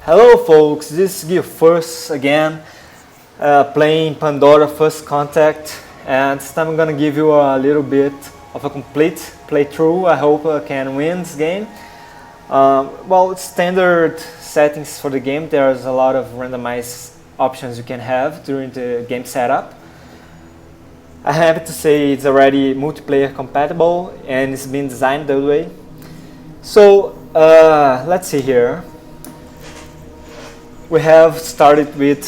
Hello folks, this is Guiu Furst again, playing Pandora First Contact, and this time I'm gonna give you a little bit of a complete playthrough. I hope I can win this game. Well, standard settings for the game, there's a lot of randomized options you can have during the game setup. I'm happy to say it's already multiplayer compatible and it's been designed that way. So let's see here. We have started with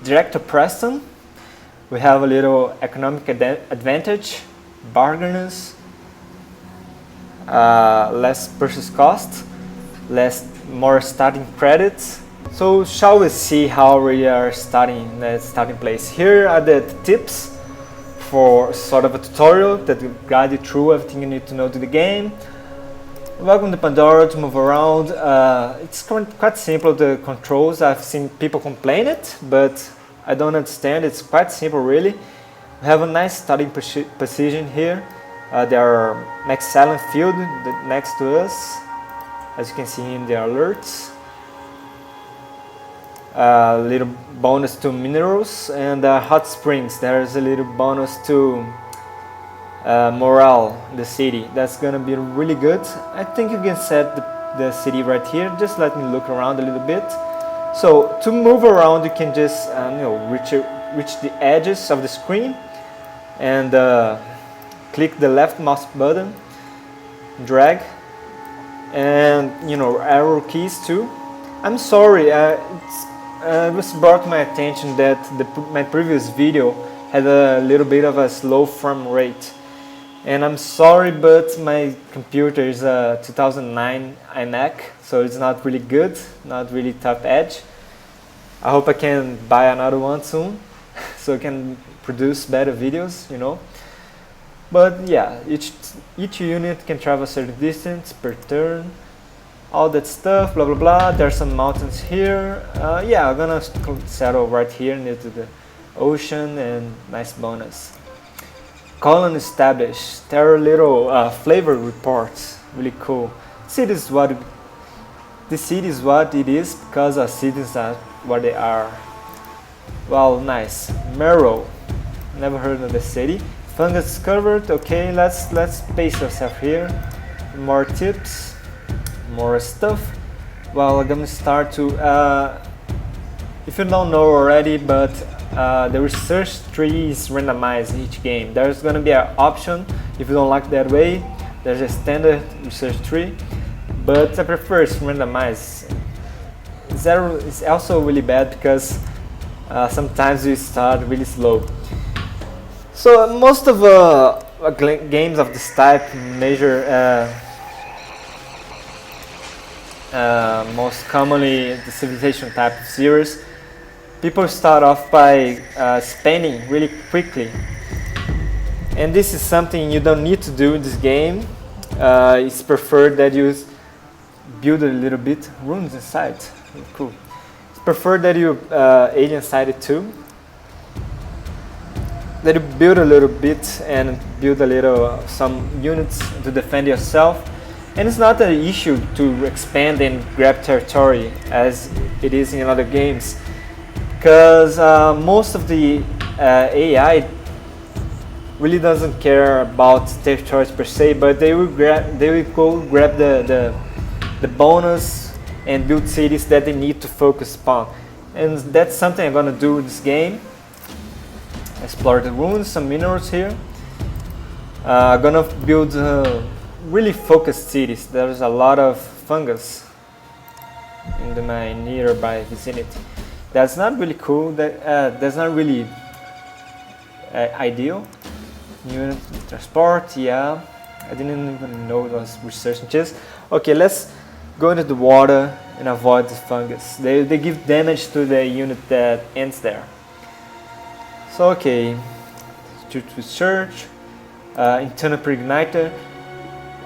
Director Preston. We have a little economic advantage, bargainers, less purchase cost, more starting credits. So shall we see how we are starting the starting place? Here are the tips for sort of a tutorial that will guide you through everything you need to know to the game. Welcome to Pandora to move around. It's quite simple, the controls. I've seen people complain it, but I don't understand. It's quite simple really. We have a nice starting position here. There are max silent field next to us, as you can see in the alerts. Little bonus to minerals and hot springs. There's a little bonus to morale in the city. That's gonna be really good. I think you can set the city right here. Just let me look around a little bit. So to move around, you can just reach the edges of the screen and click the left mouse button, drag, and arrow keys too. I'm sorry, it was brought to my attention that my previous video had a little bit of a slow frame rate. And I'm sorry, but my computer is a 2009 iMac, so it's not really good, not really top edge. I hope I can buy another one soon, so I can produce better videos, But yeah, each unit can travel a certain distance per turn, all that stuff, blah blah blah. There's some mountains here. Yeah, I'm gonna settle right here near to the ocean, and nice bonus. Colony established. There are little flavor reports, really cool. The city is what it is because our cities are what they are. Well, nice. Merrow, never heard of the city. Fungus discovered. Okay, let's pace yourself here. More tips, more stuff. Well, I'm gonna start to. If you don't know already, but the research tree is randomized in each game. There's going to be an option if you don't like that way. There's a standard research tree, but I prefer it's randomized. It's also really bad because sometimes you start really slow. So most of games of this type measure most commonly the civilization type of series. People start off by spending really quickly, and this is something you don't need to do in this game. It's preferred that you build a little bit runes inside. Cool. It's preferred that you alien inside it too. That you build a little bit and build a little some units to defend yourself. And it's not an issue to expand and grab territory as it is in other games. Because most of the AI really doesn't care about territories per se, but they will go grab the bonus and build cities that they need to focus upon, and that's something I'm gonna do in this game. Explore the ruins, some minerals here. I'm gonna build really focused cities. There's a lot of fungus in my nearby vicinity. That's not really cool. That's not really ideal. Unit transport, yeah. I didn't even know it was research just. Okay, let's go into the water and avoid the fungus. They give damage to the unit that ends there. So okay, research, internal pre-igniter.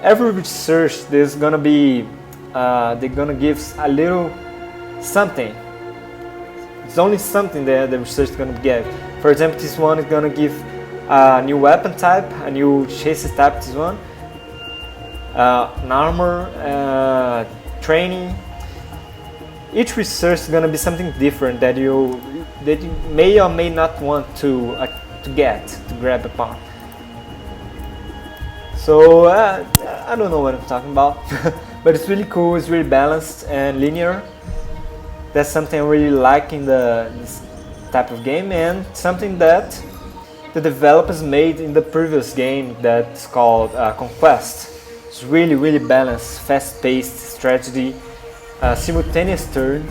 Every research there's gonna be they're gonna give a little something. It's only something that the research is going to give. For example, this one is going to give a new weapon type, a new chassis type, this one. An armor, training, each research is gonna be something different that you may or may not want to grab upon. So I don't know what I'm talking about, but it's really cool. It's really balanced and linear. That's something I really like in this type of game, and something that the developers made in the previous game that's called Conquest. It's really balanced, fast-paced strategy, simultaneous turn.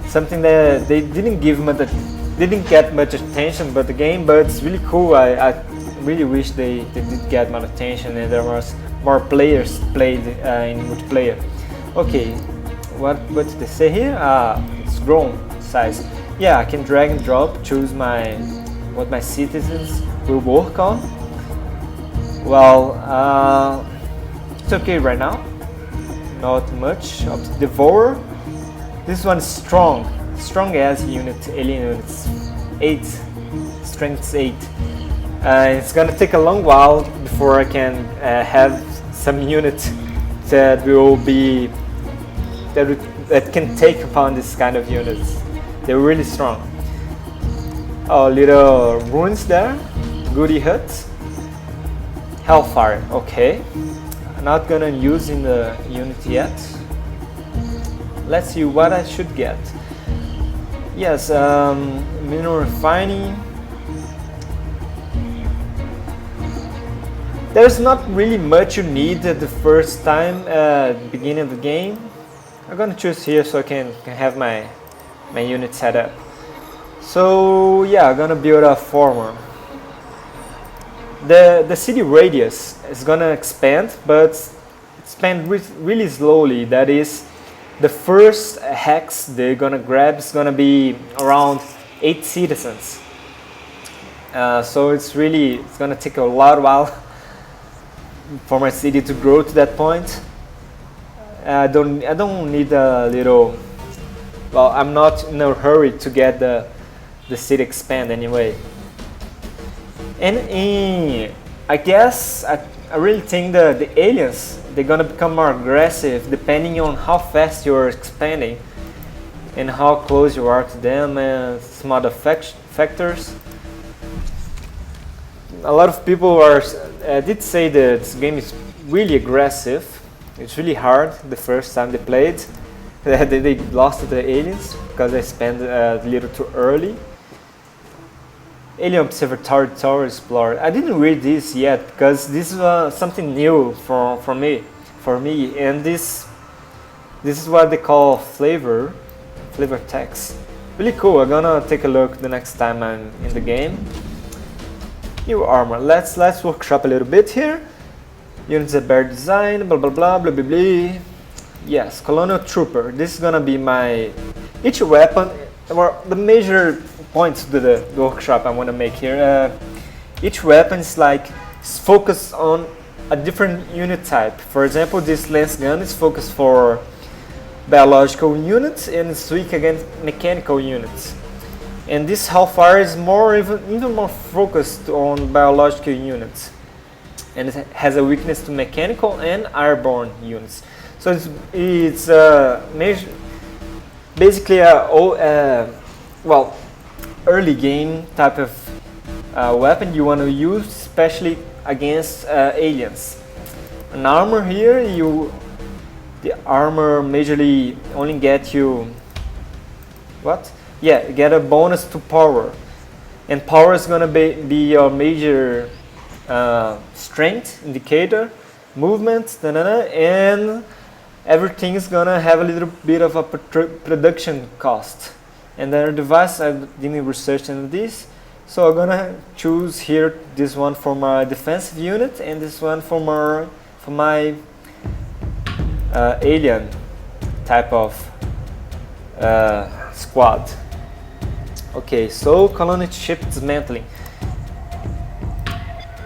Something that they didn't get much attention about the game, but it's really cool. I really wish they did get more attention and there was more players played in multiplayer. Okay, what did they say here? It's grown size. Yeah, I can drag and drop, choose what my citizens will work on. Well, it's okay right now. Not much. Devourer. This one is strong as unit, alien units. 8, strength 8. It's gonna take a long while before I can have some unit that can take upon this kind of units. They're really strong. Oh, little ruins there. Goody hut. Hellfire. Okay. I'm not gonna use in the unit yet. Let's see what I should get. Yes, mineral refining. There's not really much you need at the first time, beginning of the game. I'm gonna choose here so I can have my unit set up. So yeah, I'm gonna build a farmer. The city radius is gonna expand, but expand really slowly. That is, the first hex they're gonna grab is gonna be around 8 citizens. So it's gonna take a while for my city to grow to that point. I don't need a little. Well, I'm not in a hurry to get the city expand anyway. And I guess I really think the aliens, they're gonna become more aggressive depending on how fast you're expanding and how close you are to them and some other factors. A lot of people did say that this game is really aggressive. It's really hard the first time they played. They lost to the aliens because they spent a little too early. Alien Observatory Tower Explorer. I didn't read this yet because this is something new for me, and this is what they call flavor text. Really cool. I'm gonna take a look the next time I'm in the game. New armor. Let's workshop a little bit here. Units are better design. Blah blah blah blah blah blah. Yes, Colonial Trooper. This is gonna be each weapon. Or the major points to the workshop I want to make here. Each weapon is focused on a different unit type. For example, this lance gun is focused for biological units and it's weak against mechanical units. And this Hellfire is even more focused on biological units, and it has a weakness to mechanical and airborne units. So it's basically early game type of weapon you want to use, especially against aliens. An armor here, the armor majorly only get you you get a bonus to power, and power is gonna be your major strength indicator, movement, and everything is gonna have a little bit of a production cost. And then device, I didn't research into this, so I'm gonna choose here this one for my defensive unit and this one for my alien type of squad. Okay, so colony ship dismantling.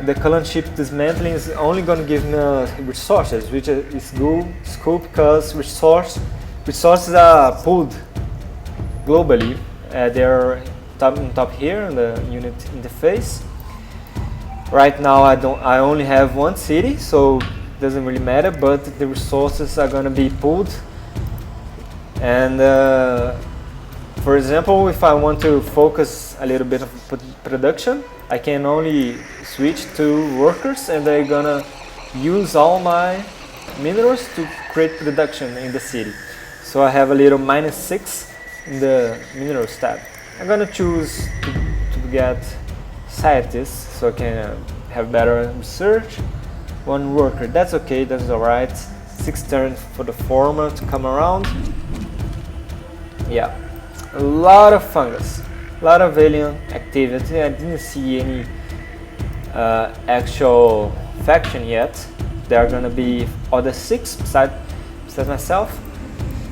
The colony ship dismantling is only going to give me resources, which is good, because resources are pooled globally. They're on top here in the unit interface. Right now I only have one city, so doesn't really matter, but the resources are gonna be pulled. And for example, if I want to focus a little bit of production, I can only switch to workers, and they're gonna use all my minerals to create production in the city. So I have a little -6 in the minerals tab. I'm gonna choose to get scientists so I can have better research. 1 worker, that's okay, that's alright. 6 turns for the farmer to come around. Yeah, a lot of fungus, a lot of alien activity. I didn't see any actual faction yet. There are gonna be other 6 besides myself.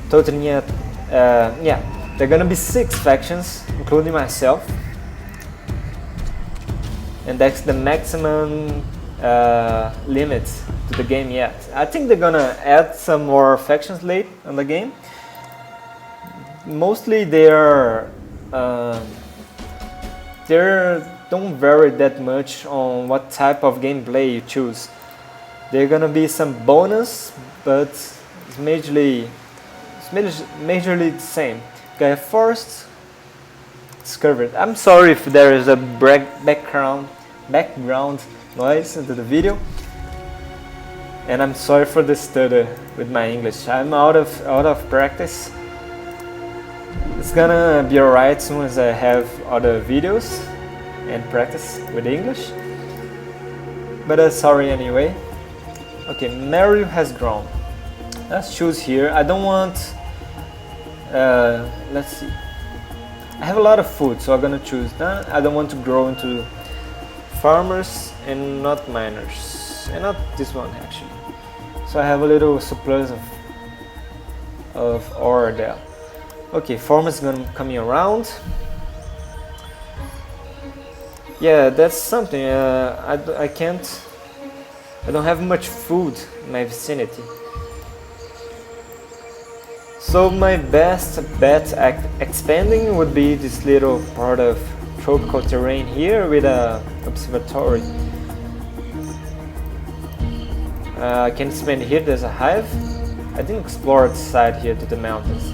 Totally yet, yeah, there are gonna be 6 factions, including myself. And that's the maximum limit to the game yet. I think they're gonna add some more factions late in the game. Mostly they don't vary that much on what type of gameplay you choose. There are gonna be some bonus, but it's majorly the same. Guiu Furst, discovered. I'm sorry if there is a background noise into the video, and I'm sorry for the stutter with my English. I'm out of practice. It's gonna be alright as soon as I have other videos and practice with English. But sorry anyway. Okay, Mario has grown. Let's choose here. I don't want. Let's see. I have a lot of food, so I'm gonna choose that. I don't want to grow into farmers and not miners, and not this one actually. So I have a little surplus of ore there. Okay, farmers gonna coming around. Yeah, that's something. I don't have much food in my vicinity. So my best bet at expanding would be this little part of tropical terrain here with a observatory. I can expand here. There's a hive. I didn't explore the side here to the mountains.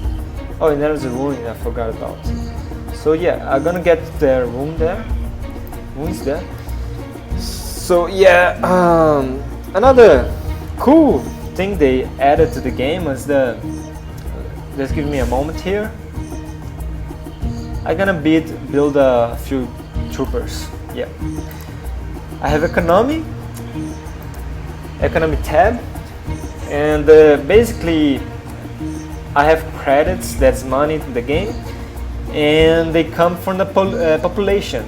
Oh, and there's a ruin I forgot about. So yeah, I'm gonna get the ruins there. So yeah, another cool thing they added to the game was just give me a moment here. I'm gonna build a few troopers. Yeah, I have economy tab, and basically I have credits, that's money in the game, and they come from the population.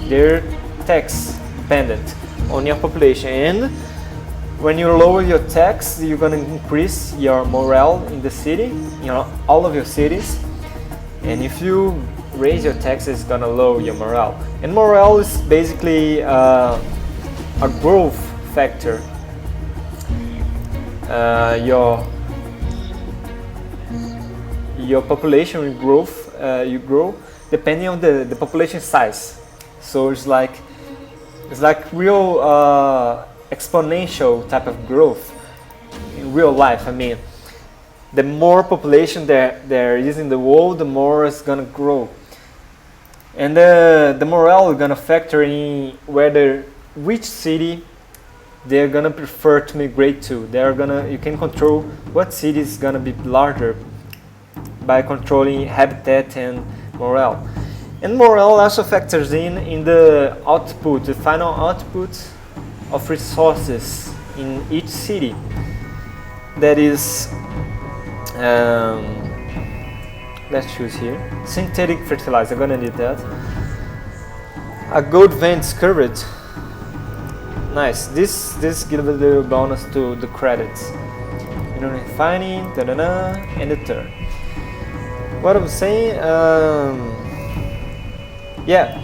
They're tax dependent on your population, and when you lower your tax, you're gonna increase your morale in the city, all of your cities. And if you raise your taxes, it's gonna lower your morale. And morale is basically a growth factor. Your population will you grow depending on the population size. So it's like real exponential type of growth in real life. I mean, the more population there is in the world, the more it's gonna grow, and the morale is gonna factor in which city they're gonna prefer to migrate to. You can control what city is gonna be larger by controlling habitat and morale. And morale also factors in the output, the final output of resources in each city. That is, let's choose here, synthetic fertilizer. I'm gonna need that. A gold vein discovered. Nice. This gives a little bonus to the credits. Refining, and the turn. What I'm saying, yeah,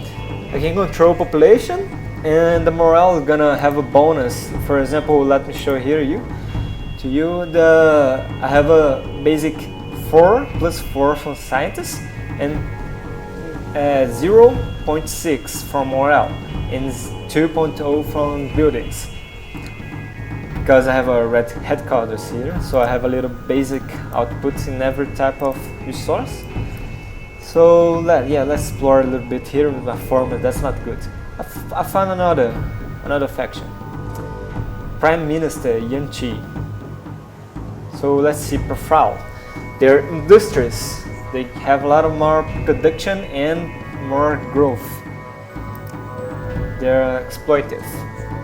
I can control population, and the morale is gonna have a bonus. For example, let me show here to you. I have a basic 4 plus 4 from scientists, and 0.6 from morale, and 2.0 from buildings. because I have a red headquarters here, so I have a little basic output in every type of resource. So let's explore a little bit here with my format. That's not good. I found another faction, Prime Minister Yanqi. So let's see profile. They're industrious. They have a lot of more production and more growth. They're exploitive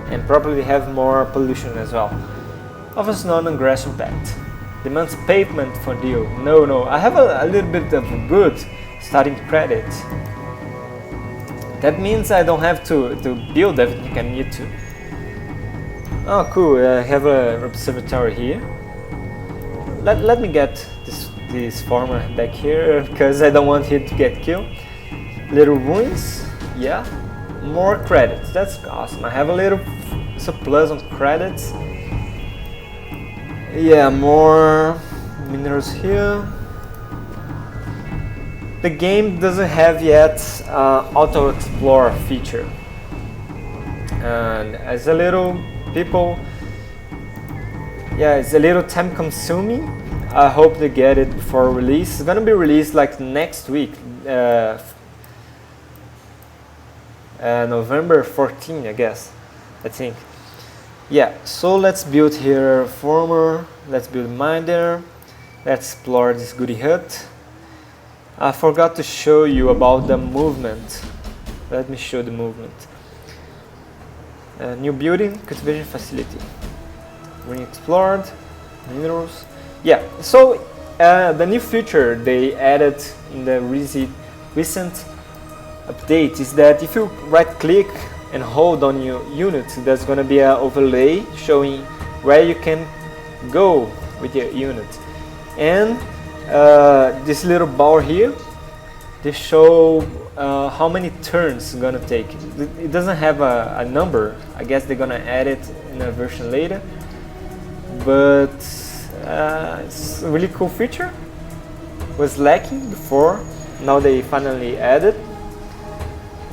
and probably have more pollution as well. Offers non-aggression pact. Demands payment for deal. No, I have a little bit of good starting credit. That means I don't have to build everything I need to. Oh cool, I have a observatory here. Let me get this farmer back here because I don't want him to get killed. Little ruins, yeah. More credits, that's awesome. I have a little surplus on credits. Yeah, more minerals here. The game doesn't have yet auto explore feature, and as a little people, yeah, it's a little time consuming. I hope they get it before release. It's gonna be released like next week, November 14, I guess. I think. Yeah, so let's build here a farmer. Let's build a miner. Let's explore this goody hut. I forgot to show you about the movement. Let me show the movement. New building, cultivation facility. Green explored, minerals. Yeah, so the new feature they added in the recent update is that if you right click and hold on your unit, there's going to be an overlay showing where you can go with your unit. And this little bar here, they show how many turns it's gonna take. It doesn't have a number. I guess they're gonna add it in a version later. But it's a really cool feature. It was lacking before. Now they finally added.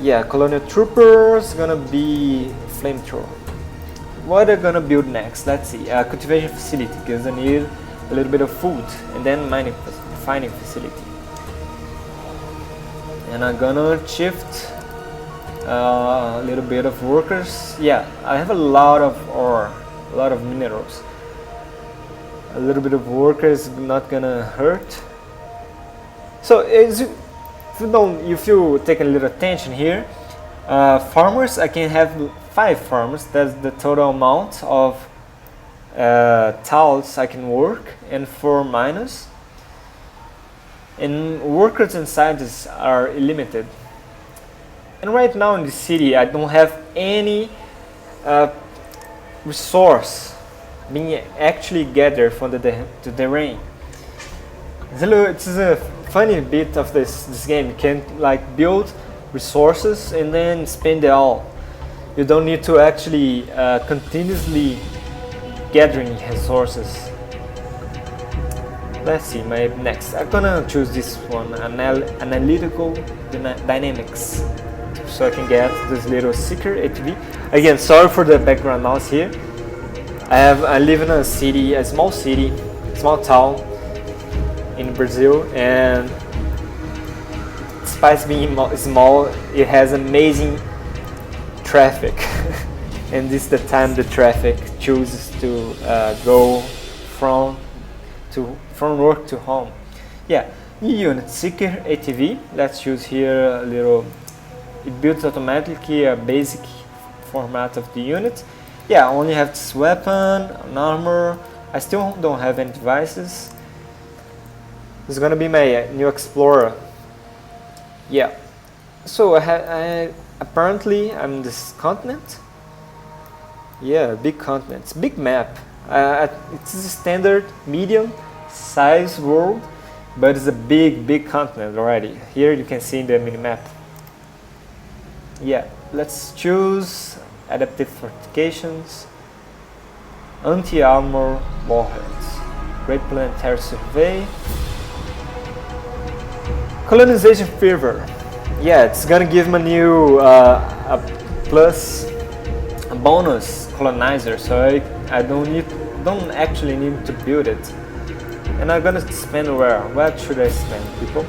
Yeah, colonial troopers gonna be flamethrower. What are gonna build next? Let's see. Cultivation facility because I need a little bit of food, and then mining facility. And I'm gonna shift a little bit of workers. Yeah, I have a lot of ore, a lot of minerals. A little bit of workers not gonna hurt. So if you take a little attention here, farmers, I can have 5 farmers. That's the total amount of tiles I can work, and 4 miners. And workers and scientists are limited. And right now in the city, I don't have any resource being actually gathered from the terrain. It's a funny bit of this game. You can like build resources and then spend it all. You don't need to actually continuously gathering resources. Let's see, my next. I'm gonna choose this one, analytical dynamics, so I can get this little seeker ATV. Again, sorry for the background noise here. I live in a city, a small town in Brazil, and despite being small, it has amazing traffic. And this is the time the traffic chooses to go from work to home. Yeah, new unit, seeker ATV. Let's choose here a little. It builds automatically a basic format of the unit. Yeah, I only have this weapon, an armor. I still don't have any devices. This is gonna be my new explorer. Yeah. So apparently I'm this continent. Yeah, big continent, big map. It's a standard medium size world, but it's a big continent already. Here you can see the mini map. Yeah, let's choose adaptive fortifications, anti-armor warheads, great planetary survey, colonization fever. Yeah, it's gonna give me a new a bonus colonizer, so I don't actually need to build it. And I'm gonna spend where? Where should I spend, people?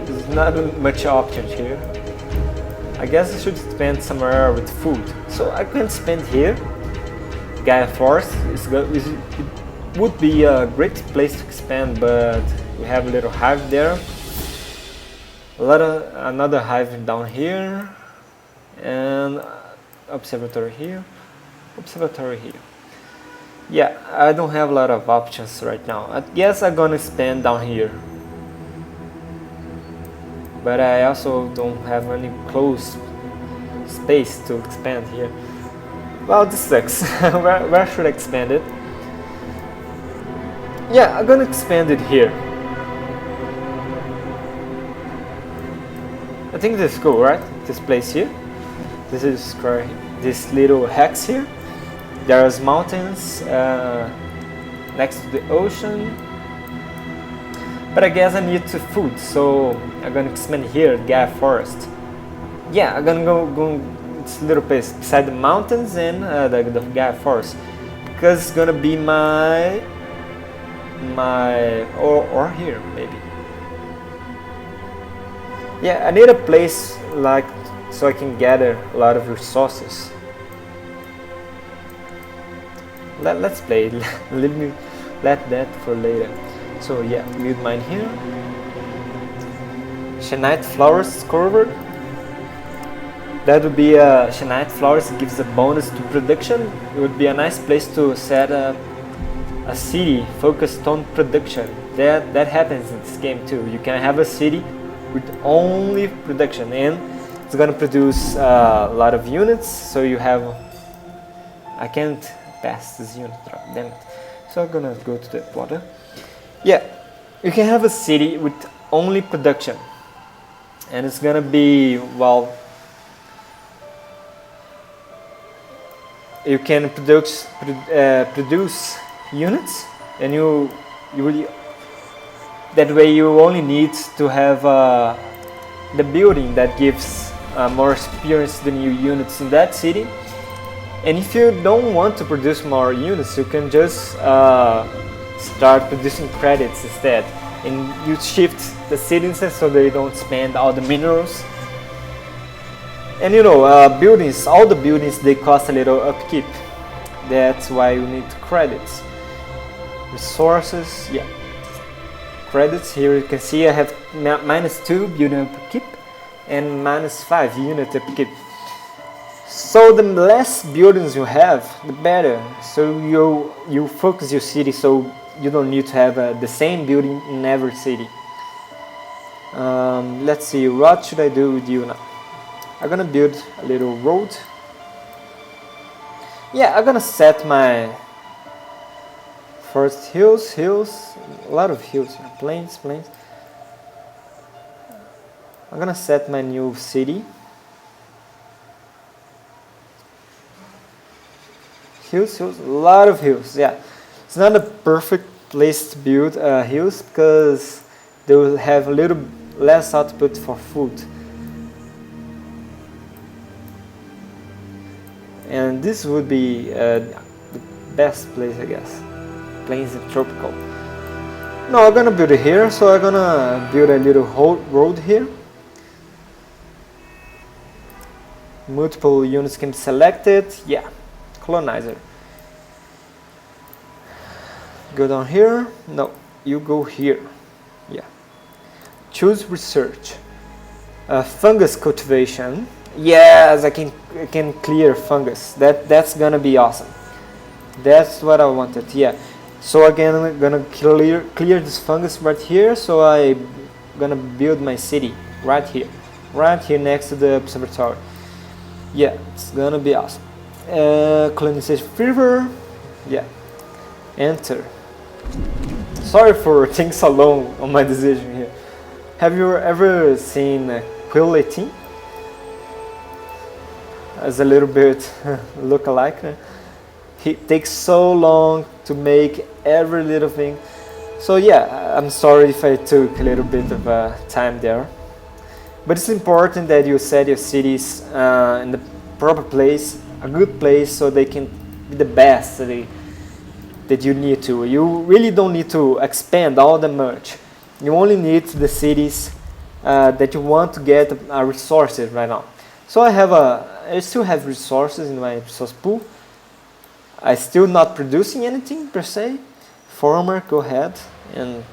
There's not much options here. I guess I should spend somewhere with food. So I can spend here. Guiu Furst it would be a great place to expand, but we have a little hive there. Another hive down here, and observatory here, observatory here. Yeah, I don't have a lot of options right now. I guess I'm gonna expand down here, but I also don't have any close space to expand here. Well, this sucks. where should I expand it? Yeah, I'm gonna expand it here. I think this is cool, right? This place here. This is this little hex here. There's mountains next to the ocean. But I guess I need food, so I'm gonna expand here, Guiu Furst. Yeah, I'm gonna go this little place beside the mountains and the Guiu Furst, because it's gonna be my or here maybe. Yeah, I need a place like so I can gather a lot of resources. Let's play it. Let that for later. So yeah, build mine here. Shenite flowers covered. That would be Shenite flowers gives a bonus to production. It would be a nice place to set up a city focused on production. That happens in this game too. You can have a city with only production, and it's gonna produce a lot of units. So you have. I can't pass this unit drop, damn it. So I'm gonna go to the water. Yeah, you can have a city with only production, and it's gonna be, well, you can produce units, and you will, that way you only need to have the building that gives more experience to the new units in that city. And if you don't want to produce more units, you can just start producing credits instead, and you shift the citizens so they don't spend all the minerals. And you know, buildings, all the buildings, they cost a little upkeep. That's why you need credits. Resources, yeah. Credits, here you can see I have -2 building upkeep and -5 unit upkeep. So the less buildings you have, the better. So you focus your city, so you don't need to have the same building in every city. Let's see, what should I do with you now? I'm gonna build a little road. Yeah, I'm gonna set my first hills, a lot of hills, plains. I'm gonna set my new city. Hills, a lot of hills. Yeah, it's not a perfect place to build hills because they will have a little less output for food. And this would be the best place, I guess. Plains and tropical. No, I'm gonna build it here, so I'm gonna build a little road here. Multiple units can be selected. Yeah, colonizer. Go down here. No, you go here. Yeah. Choose research. Fungus cultivation. Yes, I can clear fungus. That's gonna be awesome. That's what I wanted. Yeah. So again, I'm gonna clear this fungus right here. So I'm gonna build my city right here next to the observatory. Yeah, it's gonna be awesome. Colonization fever. Yeah. Enter. Sorry for taking so long on my decision here. Have you ever seen Guiu Furst? As a little bit look-alike. He takes so long to make every little thing. So yeah, I'm sorry if I took a little bit of time there. But it's important that you set your cities in the proper place, a good place, so they can be the best that you need to. You really don't need to expand all that much. You only need the cities that you want to get resources right now. So I still have resources in my resource pool. I still not producing anything per se. Farmer, go ahead and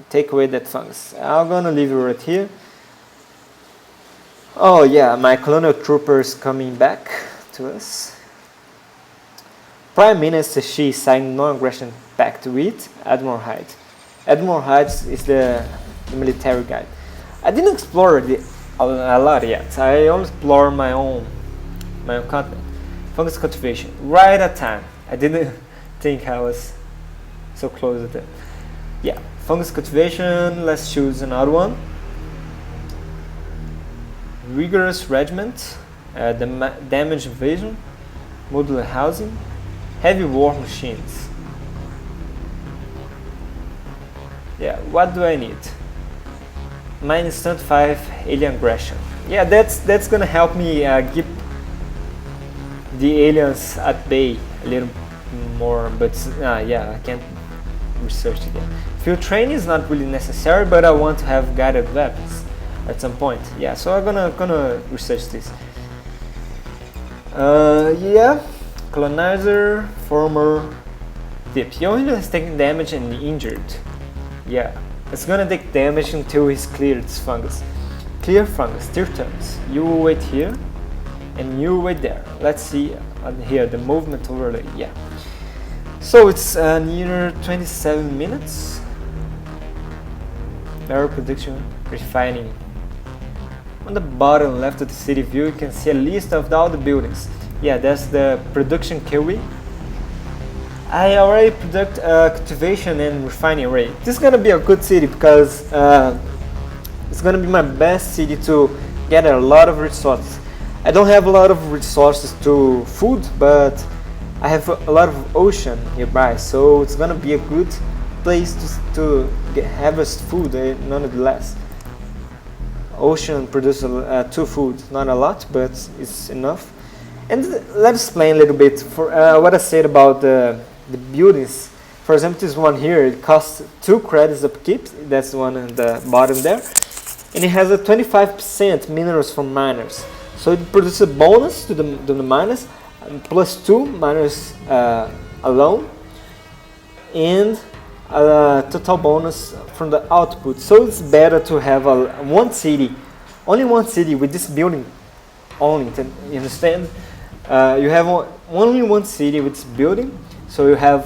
take away that fungus. I'm gonna leave it right here. Oh yeah, my colonial troopers coming back to us. Prime Minister Xi signed non-aggression pact with Admiral Hyde. Admiral Hyde is the military guy. I didn't explore a lot yet. I only explored my own continent. Fungus cultivation, right at time. I didn't think I was so close to it. Yeah, fungus cultivation, let's choose another one. Rigorous regiment, damage invasion, modular housing, heavy war machines. Yeah, what do I need? -5 alien aggression. Yeah, that's gonna help me keep the aliens at bay a little more, but yeah, I can't research it yet. Field training is not really necessary, but I want to have guided weapons at some point. Yeah, so I'm gonna research this. Yeah, colonizer, former tip. He only has taken damage and injured. Yeah, it's gonna take damage until he's cleared this fungus. Clear fungus, 3 turns. You will wait here, and you wait there. Let's see here the movement overlay. Yeah. So it's near 27 minutes. Barrel production, refining. On the bottom left of the city view, you can see a list of all the buildings. Yeah, that's the production kiwi. I already product cultivation and refining rate. This is gonna be a good city because it's gonna be my best city to get a lot of resources. I don't have a lot of resources to food, but I have a lot of ocean nearby, so it's gonna be a good place to harvest food, nonetheless. Ocean produces 2 food, not a lot, but it's enough. And let's explain a little bit for what I said about the buildings. For example, this one here, it costs 2 credits upkeep. That's the one on the bottom there, and it has a 25% minerals from miners. So it produces a bonus to the miners, +2 miners alone, and a total bonus from the output. So it's better to have only one city with this building only. You understand? You have only one city with this building, so you have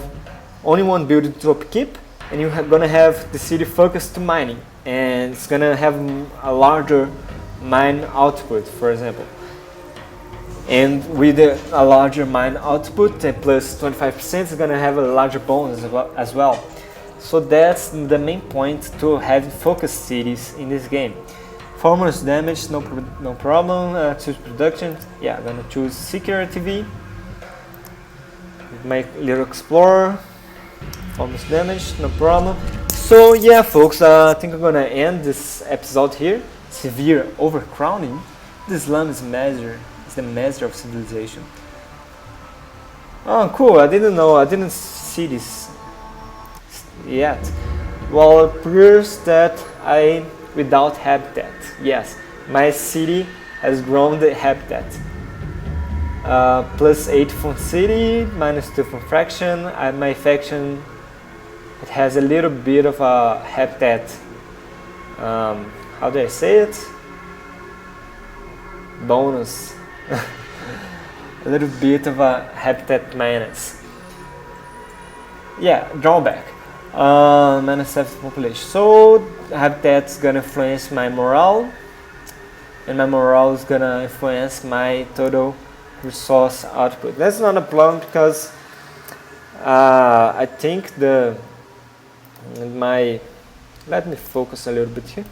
only one building to upkeep, and you're gonna have the city focused to mining, and it's gonna have a larger mine output, for example. And with a larger mine output plus 25%, it's gonna have a larger bonus as well. So that's the main point to have focused cities in this game. Farmers damage, no problem. Choose production. Yeah, I'm gonna choose security TV. My little explorer. Farmers damage, no problem. So yeah, folks, I think I'm gonna end this episode here. Severe overcrowding. The slum is the measure of civilization. Oh, cool! I didn't know. I didn't see this yet. Well, it appears that without habitat. Yes, my city has grown the habitat. +8 from city, -2 from faction. My faction, it has a little bit of a habitat. How do I say it? Bonus. A little bit of a habitat minus. Yeah, drawback. -7 population. So habitat's gonna influence my morale, and my morale is gonna influence my total resource output. That's not a problem because I think let me focus a little bit here.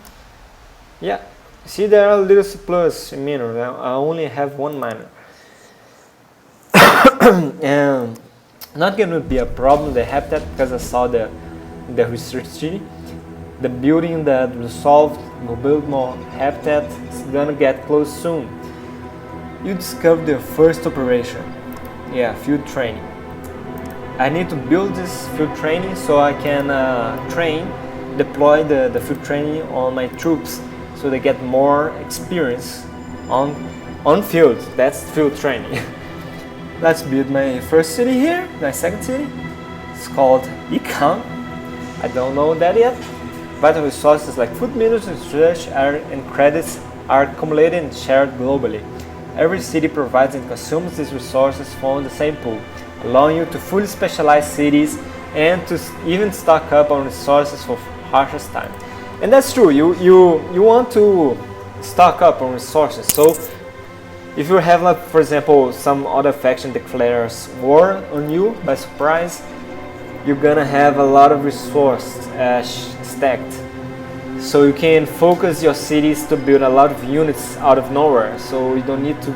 Yeah, see, there are little surplus in minerals. I only have 1 miner. And not gonna be a problem, the habitat, because I saw the research city. The building that resolved will build more habitat. It's gonna get close soon. You discovered the first operation. Yeah, field training. I need to build this field training so I can deploy the field training on my troops so they get more experience on field. That's field training. Let's build my first city here, my second city. It's called Econ. I don't know that yet. Vital resources like food, minerals, research, and credits are accumulated and shared globally. Every city provides and consumes these resources from the same pool, allowing you to fully specialize cities and to even stock up on resources for harshest time. And that's true, you want to stock up on resources. So if you have, like, for example, some other faction declares war on you by surprise, you're gonna have a lot of resources stacked. So you can focus your cities to build a lot of units out of nowhere. So you don't need to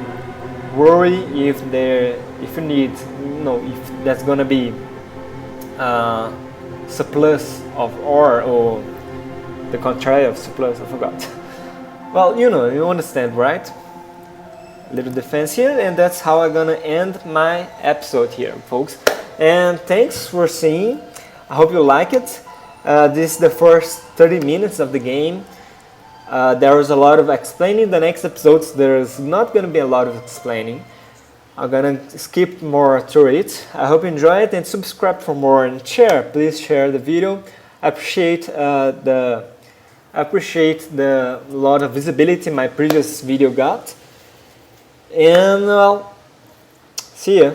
worry if that's gonna be surplus of ore or the contrary of surplus. I forgot. Well, you understand, right? A little defense here, and that's how I'm gonna end my episode here, folks. And thanks for seeing. I hope you like it. This is the first 30 minutes of the game. There was a lot of explaining. The next episodes, there's not going to be a lot of explaining. I'm going to skip more through it. I hope you enjoy it and subscribe for more and share. Please share the video. I appreciate the lot of visibility my previous video got. And well, see ya.